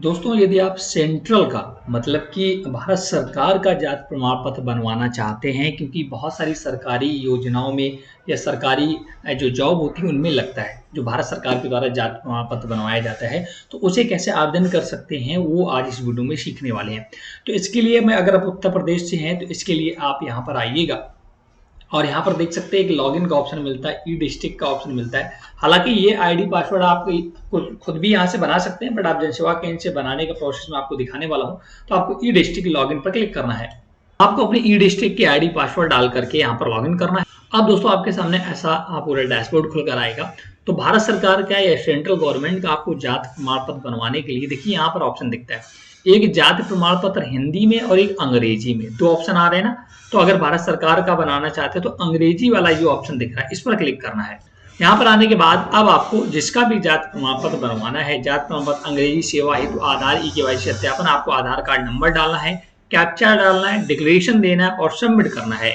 दोस्तों, यदि आप सेंट्रल का मतलब कि भारत सरकार का जाति प्रमाण पत्र बनवाना चाहते हैं, क्योंकि बहुत सारी सरकारी योजनाओं में या सरकारी जो जॉब होती है उनमें लगता है, जो भारत सरकार के द्वारा जाति प्रमाण पत्र बनवाया जाता है, तो उसे कैसे आवेदन कर सकते हैं वो आज इस वीडियो में सीखने वाले हैं। तो इसके लिए मैं अगर आप उत्तर प्रदेश से हैं तो इसके लिए आप यहाँ पर आइएगा और यहाँ पर देख सकते हैं एक लॉगिन का ऑप्शन मिलता है, ई डिस्ट्रिक्ट का ऑप्शन मिलता है। हालांकि ये आईडी पासवर्ड आप खुद भी यहाँ से बना सकते हैं, बट आप जनसेवा केंद्र से बनाने का प्रोसेस में आपको दिखाने वाला हूँ। तो आपको ई डिस्ट्रिक्ट लॉगिन पर क्लिक करना है। आपको अपनी ई डिस्ट्रिक्ट की आईडी पासवर्ड डाल करके यहाँ पर लॉगिन करना है। अब दोस्तों आपके सामने ऐसा पूरा डैशबोर्ड खुलकर आएगा। तो भारत सरकार का या सेंट्रल गवर्नमेंट का आपको जाति प्रमाण पत्र बनवाने के लिए देखिए यहाँ पर ऑप्शन दिखता है, एक जाति प्रमाण पत्र हिंदी में और एक अंग्रेजी में, दो ऑप्शन आ रहे हैं ना। तो अगर भारत सरकार का बनाना चाहते हैं तो अंग्रेजी वाला जो ऑप्शन दिख रहा है इस पर क्लिक करना है। यहाँ पर आने के बाद अब आपको जिसका भी जाति प्रमाण पत्र बनवाना है, जाति प्रमाण पत्र अंग्रेजी सेवा हेतु आधार ई-केवाईसी सत्यापन, आपको आधार कार्ड नंबर डालना है, कैप्चा डालना है, डिक्लेरेशन देना है और सबमिट करना है।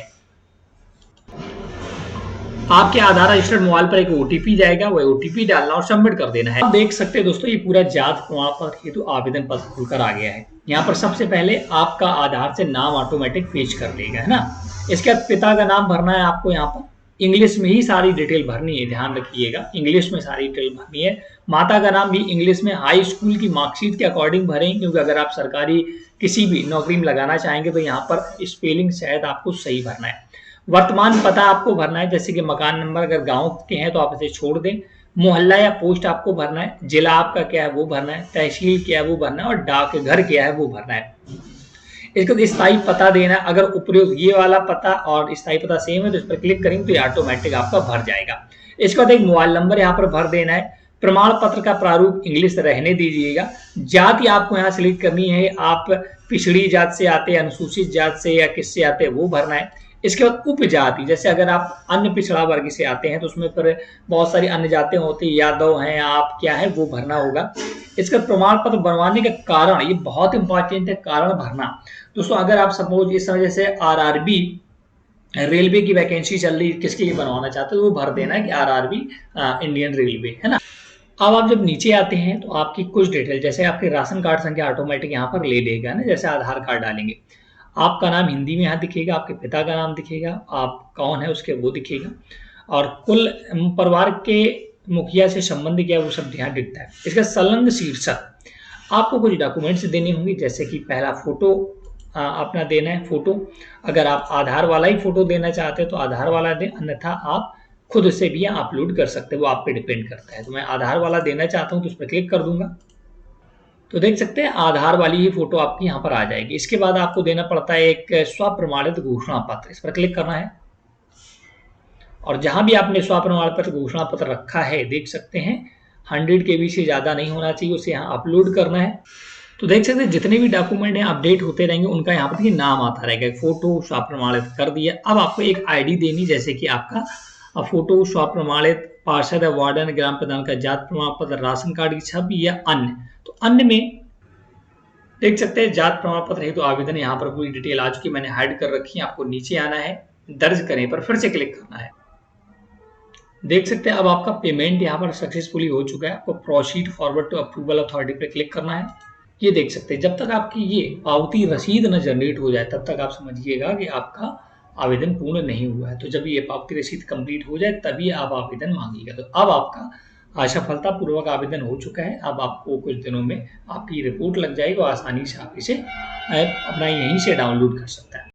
आपके आधार रजिस्टर्ड मोबाइल पर एक ओटीपी जाएगा, वह ओटीपी डालना और सबमिट कर देना है। आप देख सकते हैं दोस्तों ये पूरा जाति प्रमाण पत्र हेतु आवेदन पत्र खुलकर आ गया है। यहाँ पर सबसे पहले आपका आधार से नाम ऑटोमेटिक पेश कर लेगा, है ना। इसके बाद पिता का नाम भरना है आपको, यहाँ पर इंग्लिश में ही सारी डिटेल भरनी है, ध्यान रखिएगा इंग्लिश में सारी डिटेल भरनी है। माता का नाम भी इंग्लिश में हाई स्कूल की मार्कशीट के अकॉर्डिंग भरें, क्योंकि अगर आप सरकारी किसी भी नौकरी में लगाना चाहेंगे तो यहाँ पर स्पेलिंग शायद आपको सही भरना है। वर्तमान पता आपको भरना है, जैसे कि मकान नंबर अगर गांव के हैं तो आप इसे छोड़ दें। मोहल्ला या पोस्ट आपको भरना है, जिला आपका क्या है वो भरना है, तहसील क्या है वो भरना है और डाकघर क्या है वो भरना है। इसके बाद स्थायी पता देना है। अगर उपयोग ये वाला पता और स्थायी पता सेम है तो इस पर क्लिक करेंगे तो ये ऑटोमेटिक आपका भर जाएगा। इसके बाद एक मोबाइल नंबर यहाँ पर भर देना है। प्रमाण पत्र का प्रारूप इंग्लिश रहने दीजिएगा। जाति आपको यहाँ सिलेक्ट करनी है, आप पिछड़ी जात से आते हैं, अनुसूचित जात से या किससे आते हैं वो भरना है। इसके बाद उपजाति, जैसे अगर आप अन्य पिछड़ा वर्ग से आते हैं तो उसमें पर बहुत सारी अन्य जातें होती है, यादव हैं आप क्या है वो भरना होगा। इसका प्रमाण पत्र बनवाने का कारण, ये बहुत इंपॉर्टेंट है, कारण भरना। दोस्तों अगर आप सपोज इस समय जैसे आरआरबी रेलवे की वैकेंसी चल रही, किसके लिए बनवाना चाहते हो वो भर देना है कि आरआरबी इंडियन रेलवे, है ना। अब आप जब नीचे आते हैं तो आपकी कुछ डिटेल, जैसे आपके राशन कार्ड संख्या ऑटोमेटिक यहाँ पर ले लेगा ना, जैसे आधार कार्ड डालेंगे। आपका नाम हिंदी में यहाँ दिखेगा, आपके पिता का नाम दिखेगा, आप कौन है उसके वो दिखेगा, और कुल परिवार के मुखिया से संबंध क्या है वो सब यहाँ दिखता है। इसका संलग्न शीर्षक, आपको कुछ डॉक्यूमेंट्स देने होंगे, जैसे कि पहला फोटो अपना देना है। फोटो अगर आप आधार वाला ही फोटो देना चाहते हैं तो आधार वाला दें, अन्यथा आप खुद से भी अपलोड कर सकते हैं, वो आप पे डिपेंड करता है। तो मैं आधार वाला देना चाहता हूँ तो उस पर क्लिक कर दूंगा। तो देख सकते हैं आधार वाली ही फोटो आपकी यहाँ पर आ जाएगी। इसके बाद आपको देना पड़ता है एक स्वप्रमाणित घोषणा पत्र, इस पर क्लिक करना है। और जहां भी आपने स्वप्रमाण पत्र घोषणा पत्र रखा है देख सकते हैं 100 KB से ज्यादा नहीं होना चाहिए, उसे यहाँ अपलोड करना है। तो देख सकते हैं जितने भी डॉक्यूमेंट हैं अपडेट होते रहेंगे, उनका यहाँ पर नाम आता रहेगा। फोटो स्वप्रमाणित कर दिया। अब आपको एक आईडी देनी, जैसे कि आपका फोटो स्वप्रमाणित, पार्षद या वार्डन, ग्राम प्रधान का जाति प्रमाण पत्र, राशन कार्ड की छवि या अन्य। तो अन्य में देख सकते हैं जाति प्रमाण पत्र हेतु आवेदन, यहाँ पर पूरी डिटेल आ चुकी, मैंने हाइड कर रखी है। आपको नीचे आना है, दर्ज करें पर फिर से क्लिक करना है। देख सकते हैं अब आपका पेमेंट यहाँ पर सक्सेसफुली हो चुका है। आपको proceed forward to approval authority पर क्लिक करना है। ये देख सकते हैं जब तक आपकी ये पावती रसीद न जनरेट हो जाए तब तक आप समझिएगा कि आपका आवेदन पूर्ण नहीं हुआ है। तो जब ये पावती रसीद कंप्लीट हो जाए तभी आप आवेदन मांगिएगा। तो अब आपका सफलतापूर्वक आवेदन हो चुका है। अब आपको कुछ दिनों में आपकी रिपोर्ट लग जाएगी और आसानी से आप इसे अपना यहीं से डाउनलोड कर सकते हैं।